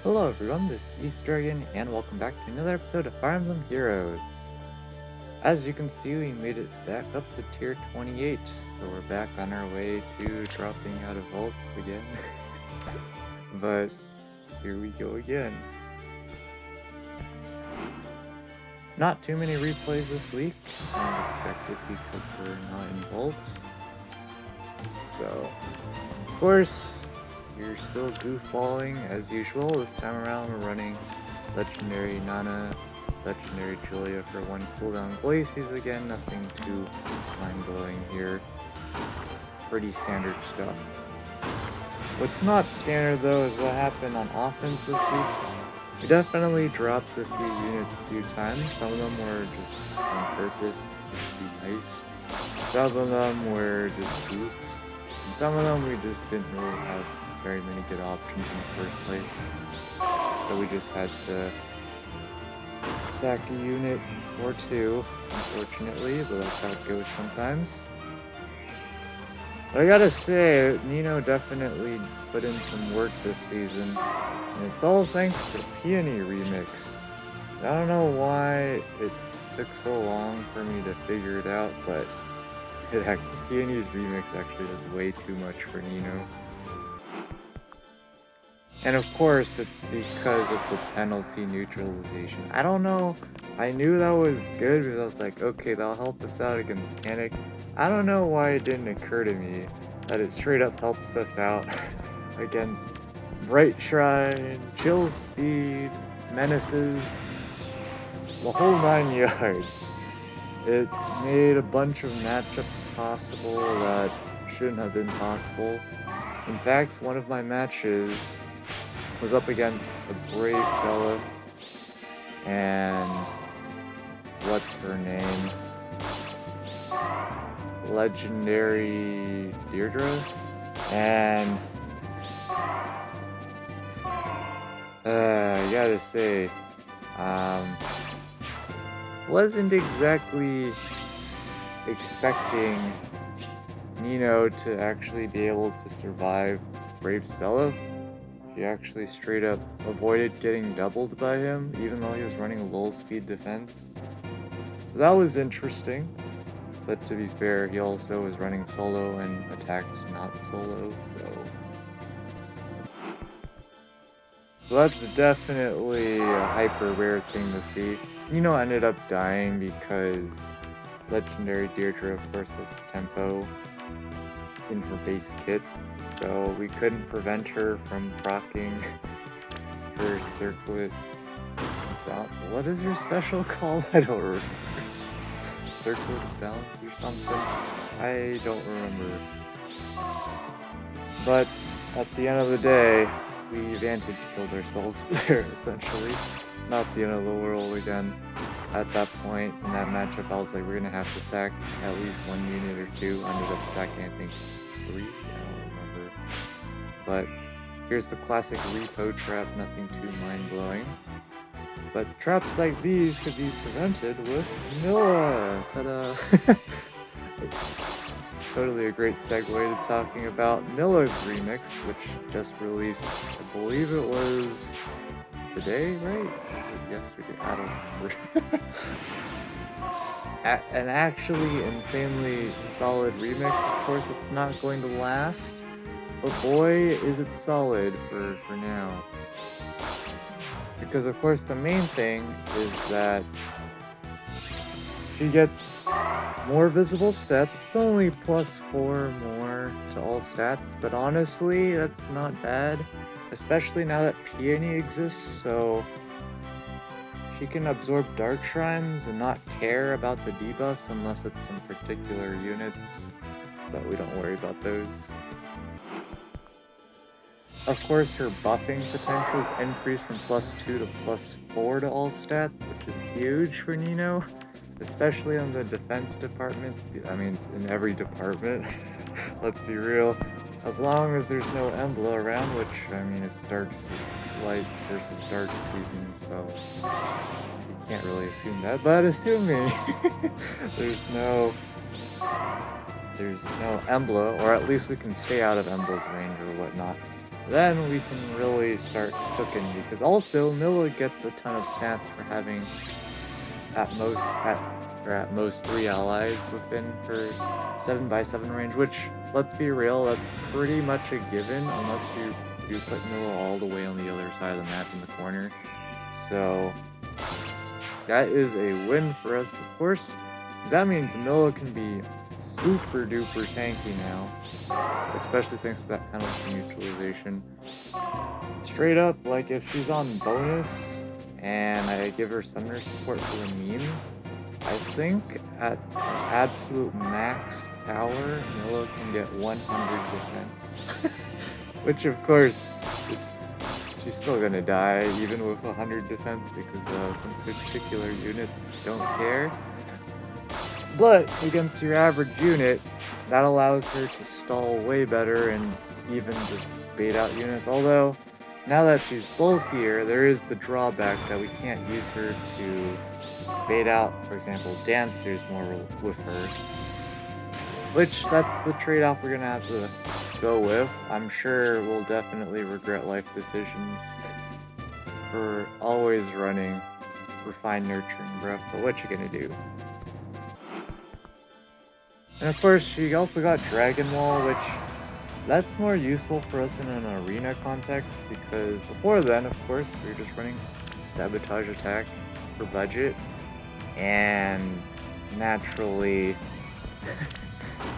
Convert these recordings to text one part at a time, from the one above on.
Hello everyone, this is East Dragon, and welcome back to another episode of Fire Emblem Heroes. As you can see, we made it back up to tier 28, so we're back on our way to dropping out of vaults again. But here we go again. Not too many replays this week, unexpected because we're not in vaults. So, of course, you're still goofballing as usual. This time around we're running Legendary Nana, Legendary Julia for one cooldown Glaciers again, nothing too mind-blowing here. Pretty standard stuff. What's not standard though is what happened on offense this week. We definitely dropped a few units a few times. Some of them were just on purpose, just to be nice. Some of them were just goofs. And some of them we just didn't really have very many good options in the first place. So we just had to sack a unit or two, unfortunately, but that's how it goes sometimes. But I gotta say, Nino definitely put in some work this season, and it's all thanks to Peony Remix. I don't know why it took so long for me to figure it out, but Peony's Remix actually does way too much for Nino. And of course, it's because of the penalty neutralization. I don't know, I knew that was good because I was like, okay, that'll help us out against Panic. I don't know why it didn't occur to me that it straight up helps us out against Bright Shrine, Chill Speed, Menaces, the whole 9 yards. It made a bunch of matchups possible that shouldn't have been possible. In fact, one of my matches was up against a Brave Zella and what's her name? Legendary Deirdre, and I gotta say, wasn't exactly expecting Nino to actually be able to survive Brave Zella. She actually straight up avoided getting doubled by him, even though he was running a low speed defense. So that was interesting. But to be fair, he also was running solo and attacked not solo, so that's definitely a hyper rare thing to see. Nino ended up dying because Legendary Deirdre, of course, was tempo in her base kit, so we couldn't prevent her from proccing her circlet. What is your special call? I don't remember. Circlet balance or something? I don't remember. But at the end of the day, we advantage killed ourselves there, essentially. Not the end of the world again. At that point in that matchup, I was like, we're gonna have to sack at least one unit or two. Ended up sacking, I think, 3? I don't remember. But here's the classic repo trap, nothing too mind-blowing. But traps like these could be prevented with Milla! Ta-da! Totally a great segue to talking about Milla's remix, which just released, I believe it was today, right? Was it yesterday? I don't remember. An actually insanely solid remix. Of course, it's not going to last, but boy, is it solid for now. Because of course the main thing is that she gets more visible stats. It's only +4 more to all stats, but honestly that's not bad, especially now that Peony exists, so she can absorb Dark Shrines and not care about the debuffs unless it's some particular units, but we don't worry about those. Of course, her buffing potential is increased from +2 to +4 to all stats, which is huge for Nino, especially on the defense departments. I mean, in every department, let's be real. As long as there's no Emblem around, which, I mean, it's Light versus Dark season, so you can't really assume that, but assuming there's no Emblem, or at least we can stay out of Emblem's range or whatnot. then we can really start cooking, because also Milla gets a ton of stats for having at most 3 allies within her 7x7 range, which, let's be real, that's pretty much a given unless you put Milla all the way on the other side of the map in the corner. So that is a win for us, of course. That means Milla can be super duper tanky now, especially thanks to that penalty neutralization. Straight up, like if she's on bonus and I give her summoner support for the memes, I think at absolute max power, Milla can get 100 defense. Which of course, she's still gonna die even with 100 defense because some particular units don't care. But against your average unit, that allows her to stall way better and even just bait out units. Although, now that she's bulkier, there is the drawback that we can't use her to bait out, for example, dancers more with her. Which, that's the trade-off we're gonna have to go with. I'm sure we'll definitely regret life decisions for always running Refined Nurturing Breath, but what you gonna do? And of course, she also got Dragon Wall, which that's more useful for us in an arena context, because before then, of course, we were just running Sabotage Attack for budget, and naturally,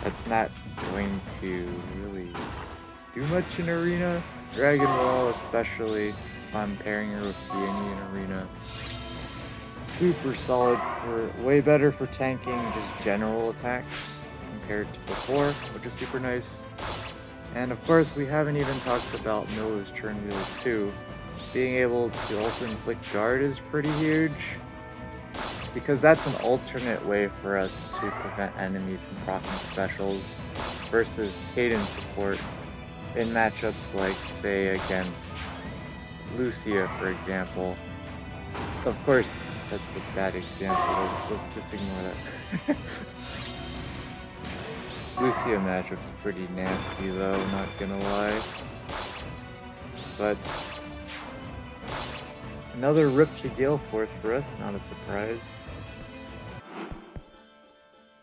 that's not going to really do much in arena. Dragon Wall, especially if I'm pairing her with Peony in arena, super solid way better for tanking just general attacks compared to before, which is super nice. And of course, we haven't even talked about Milla's Churn Wheel too. Being able to also inflict guard is pretty huge, because that's an alternate way for us to prevent enemies from proccing specials versus Cadence support in matchups like, say, against Lucia, for example. Of course, that's a bad example. Let's just ignore that. Lucia matchup's pretty nasty though, not gonna lie. But another rip to Gale Force for us, not a surprise.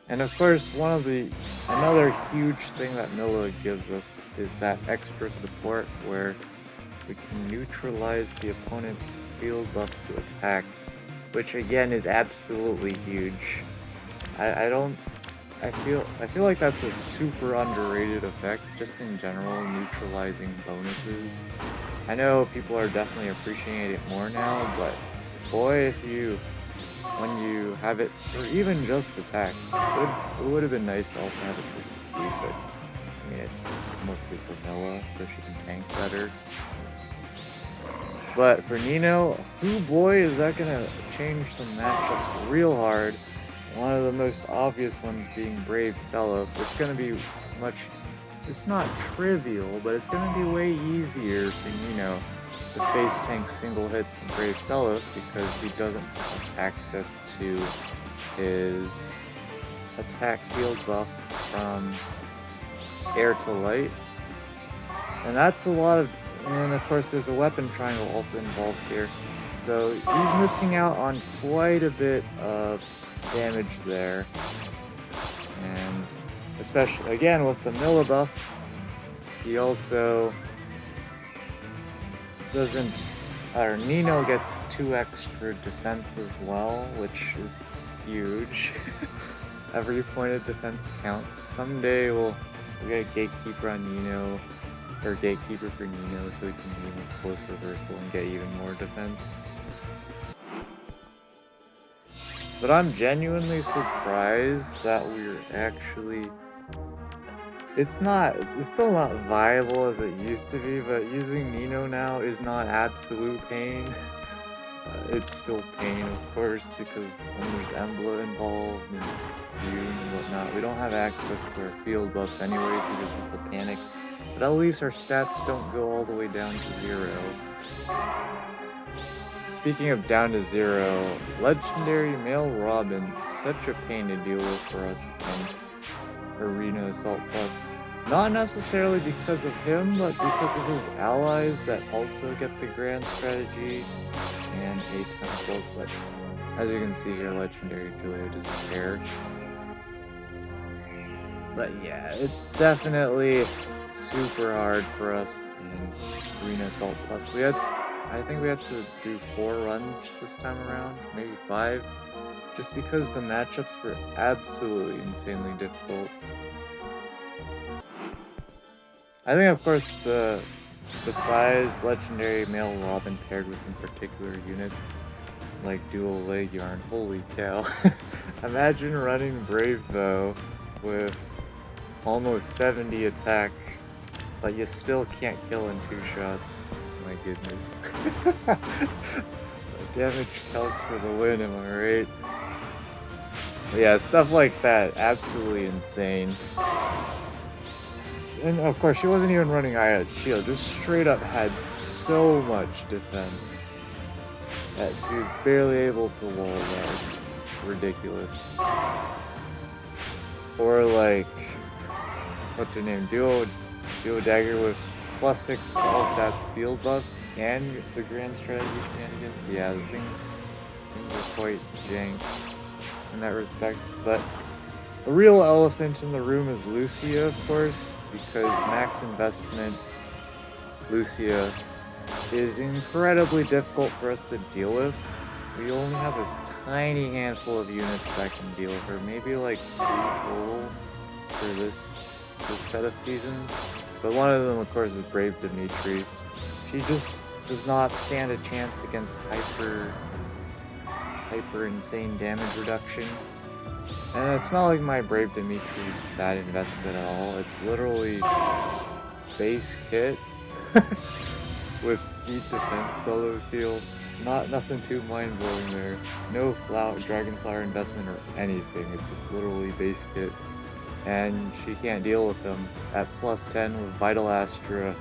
And of course, another huge thing that Milla gives us is that extra support where we can neutralize the opponent's field buffs to attack, which again is absolutely huge. I feel like that's a super underrated effect, just in general, neutralizing bonuses. I know people are definitely appreciating it more now, but boy, when you have it, or even just attack, it would have been nice to also have it for speed, but I mean, it's mostly for Milla, so she can tank better. But for Nino, oh boy, is that gonna change some matchups real hard. One of the most obvious ones being Brave Seliph. It's gonna be it's not trivial, but it's gonna be way easier for Nino to face tank single hits in Brave Seliph because he doesn't have access to his attack field buff from air to light. And that's a lot of, and of course there's a weapon triangle also involved here. So he's missing out on quite a bit of damage there. And especially, again, with the Milla buff, he also Nino gets 2 extra defense as well, which is huge. Every point of defense counts. Someday we'll get a Gatekeeper on Nino, or Gatekeeper for Nino, so we can even close reversal and get even more defense. But I'm genuinely surprised that we're actually... It's still not viable as it used to be, but using Nino now is not absolute pain. It's still pain, of course, because when there's Emblem involved and June and whatnot, we don't have access to our field buffs anyway because of the panic. But at least our stats don't go all the way down to 0. Speaking of down to 0, Legendary Male Robin, such a pain to deal with for us in Arena Assault Plus. Not necessarily because of him, but because of his allies that also get the grand strategy and a temple. But as you can see here, Legendary Julia doesn't care. But yeah, it's definitely super hard for us in Arena Assault Plus. I think we had to do 4 runs this time around, maybe 5, just because the matchups were absolutely insanely difficult. I think, of course, besides Legendary Male Robin paired with some particular units, like Dual Leg Yarn, holy cow. Imagine running Brave Bow with almost 70 attack, but you still can't kill in 2 shots. My goodness. Damage counts for the win, am I right? But yeah, stuff like that, absolutely insane. And of course, she wasn't even running Aya Shield, just straight up had so much defense that she was barely able to wall that. Ridiculous. Or like, what's her name? Duo Dagger with +6 all stats field buffs and the grand strategy shenanigans. Yeah, the things are quite jank in that respect. But the real elephant in the room is Lucia, of course, because max investment Lucia is incredibly difficult for us to deal with. We only have this tiny handful of units that can deal with her, maybe like 2 total for this set of seasons. But one of them, of course, is Brave Dimitri. She just does not stand a chance against hyper insane damage reduction. And it's not like my Brave Dimitri is bad investment at all. It's literally base kit with speed defense solo seal. Nothing too mind blowing there. No Dragon Flower investment or anything. It's just literally base kit. And she can't deal with them at +10 with Vital Astra,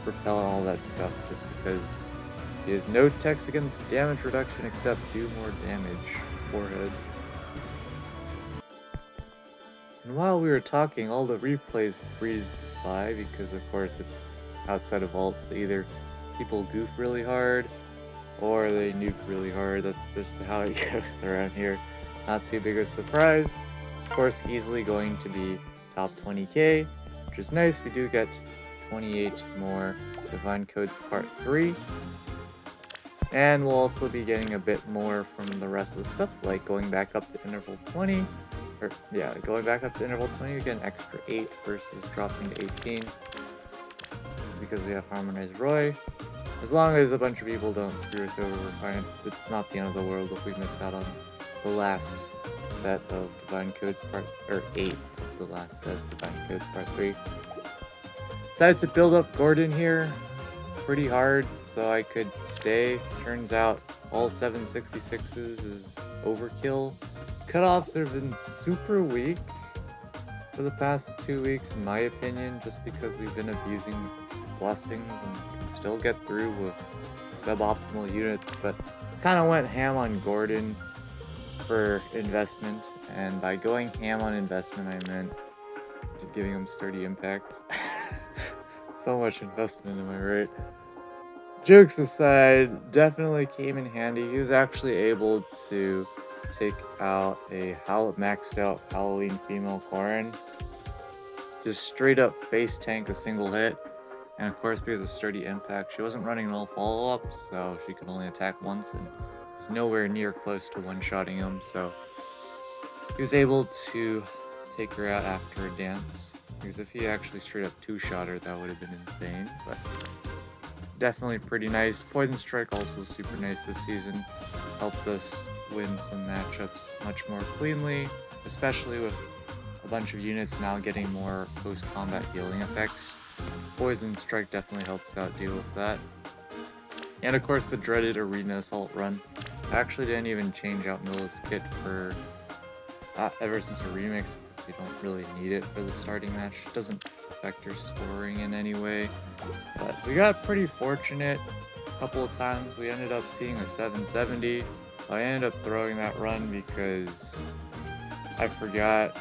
Repel, and all that stuff, just because she has no text against damage reduction except do more damage. Forehead. And while we were talking, all the replays breezed by because, of course, it's outside of Vault, so either people goof really hard or they nuke really hard. That's just how it goes around here. Not too big of a surprise. Of course, easily going to be top 20k, which is nice. We do get 28 more Divine Codes Part 3. And we'll also be getting a bit more from the rest of the stuff, like going back up to interval 20. Going back up to interval 20, you get an extra 8 versus dropping to 18. Because we have Harmonized Roy. As long as a bunch of people don't screw us over, we're fine. It's not the end of the world if we miss out on the last set of Divine Codes Part 8, the last set of Divine Codes Part 3. Decided to build up Gordon here pretty hard so I could stay. Turns out all 766s is overkill. Cutoffs have been super weak for the past 2 weeks in my opinion, just because we've been abusing blessings and can still get through with suboptimal units, but kind of went ham on Gordon for investment, and by going ham on investment I meant giving him sturdy impacts. So much investment, am I right? Jokes aside, definitely came in handy. He was actually able to take out a maxed out Halloween female Corrin. Just straight up face tank a single hit. And of course, because of sturdy impact, she wasn't running no follow-up, so she could only attack once and was nowhere near close to one-shotting him, so he was able to take her out after a dance. Because if he actually straight up two-shot her, that would have been insane, but definitely pretty nice. Poison Strike also super nice this season. Helped us win some matchups much more cleanly, especially with a bunch of units now getting more post-combat healing effects. Poison Strike definitely helps out deal with that. And of course the dreaded Arena Assault run. I actually didn't even change out Milla's kit for ever since the remix, because we don't really need it for the starting match. It doesn't affect her scoring in any way. But we got pretty fortunate a couple of times. We ended up seeing a 770. I ended up throwing that run because I forgot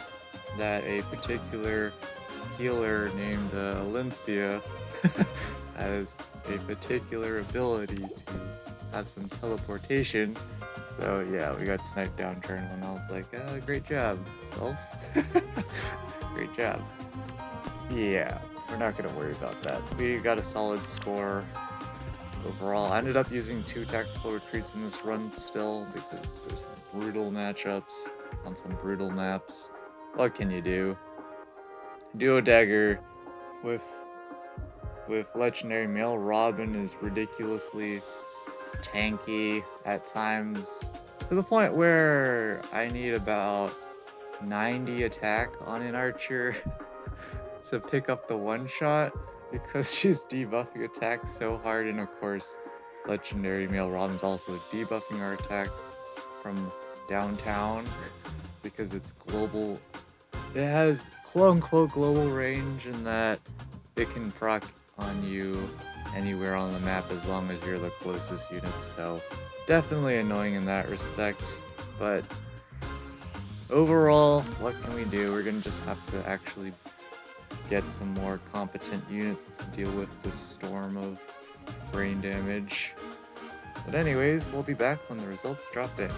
that a particular healer named Alincia has a particular ability to have some teleportation. So yeah, we got sniped down turn one. I was like, great job, self. Great job. Yeah, we're not gonna worry about that. We got a solid score overall. I ended up using 2 tactical retreats in this run still because there's some brutal matchups on some brutal maps. What can you do? Duo dagger with legendary male Robin is ridiculously tanky at times, to the point where I need about 90 attack on an archer to pick up the one shot because she's debuffing attack so hard. And of course, legendary male Robin's also debuffing our attack from downtown because it's global. It has quote-unquote global range in that it can proc on you anywhere on the map as long as you're the closest unit, so definitely annoying in that respect. But overall, what can we do? We're gonna just have to actually get some more competent units to deal with this storm of brain damage. But anyways, we'll be back when the results drop in.